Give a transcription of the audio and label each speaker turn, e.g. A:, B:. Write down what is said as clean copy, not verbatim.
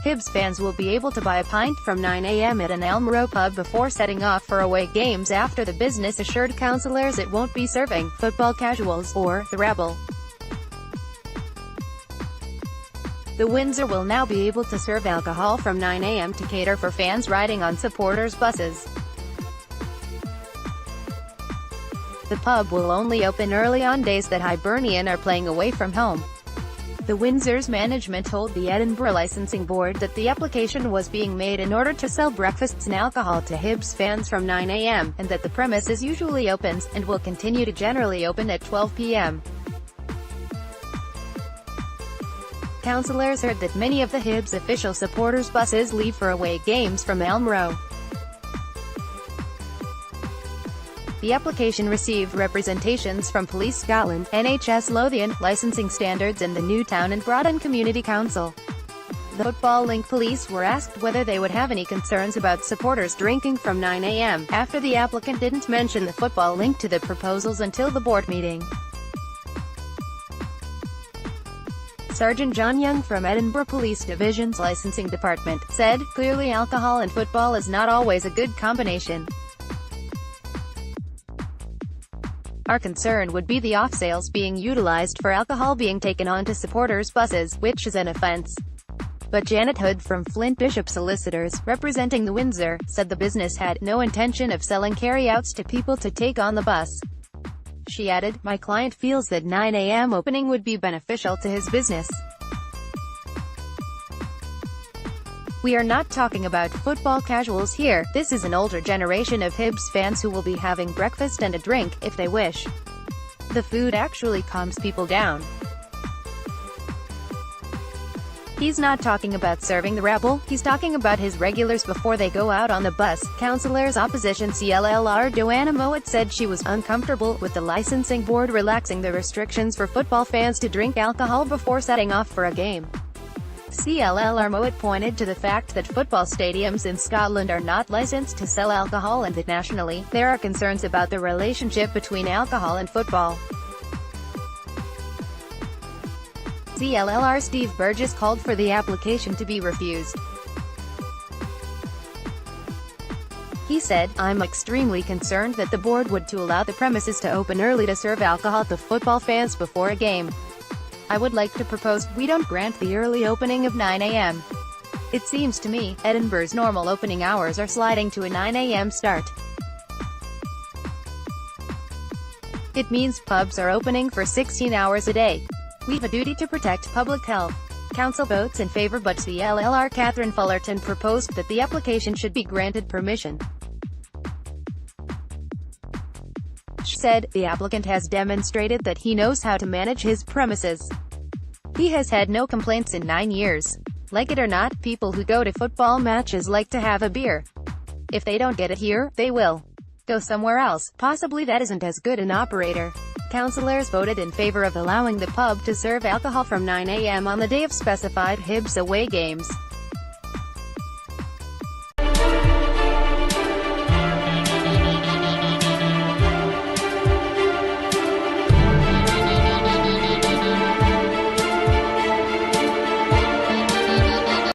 A: Hibs fans will be able to buy a pint from 9 a.m. at an Elm Row pub before setting off for away games after the business assured councillors it won't be serving football casuals, or the rabble. The Windsor will now be able to serve alcohol from 9 a.m. to cater for fans riding on supporters' buses. The pub will only open early on days that Hibernian are playing away from home. The Windsor's management told the Edinburgh Licensing Board that the application was being made in order to sell breakfasts and alcohol to Hibs fans from 9 a.m., and that the premises usually opens, and will continue to generally open at 12 p.m. Councillors heard that many of the Hibs official supporters' buses leave for away games from Elm Row. The application received representations from Police Scotland, NHS Lothian, Licensing Standards and the Newtown and Broughton Community Council. The Football Link police were asked whether they would have any concerns about supporters drinking from 9 a.m., after the applicant didn't mention the Football Link to the proposals until the board meeting. Sergeant John Young from Edinburgh Police Division's Licensing Department said, "Clearly alcohol and football is not always a good combination. Our concern would be the off-sales being utilized for alcohol being taken onto supporters' buses, which is an offence." But Janet Hood from Flint Bishop Solicitors, representing the Windsor, said the business had no intention of selling carry-outs to people to take on the bus. She added, "My client feels that 9 a.m. opening would be beneficial to his business. We are not talking about football casuals here. This is an older generation of Hibs fans who will be having breakfast and a drink, if they wish. The food actually calms people down. He's not talking about serving the rabble, he's talking about his regulars before they go out on the bus." Councillors Opposition CLLR Joanna Mowat said she was uncomfortable with the licensing board relaxing the restrictions for football fans to drink alcohol before setting off for a game. CLLR Mowat pointed to the fact that football stadiums in Scotland are not licensed to sell alcohol and that nationally, there are concerns about the relationship between alcohol and football. CLLR Steve Burgess called for the application to be refused. He said, "I'm extremely concerned that the board would to allow the premises to open early to serve alcohol to football fans before a game. I would like to propose, we don't grant the early opening of 9 a.m. It seems to me, Edinburgh's normal opening hours are sliding to a 9 a.m. start. It means pubs are opening for 16 hours a day. We've a duty to protect public health." Council votes in favour, but CLLR Catherine Fullerton proposed that the application should be granted permission. She said, "The applicant has demonstrated that he knows how to manage his premises. He has had no complaints in 9 years. Like it or not, people who go to football matches like to have a beer. If they don't get it here, they will go somewhere else. Possibly that isn't as good an operator." Councillors voted in favour of allowing the pub to serve alcohol from 9 a.m. on the day of specified Hibs away games.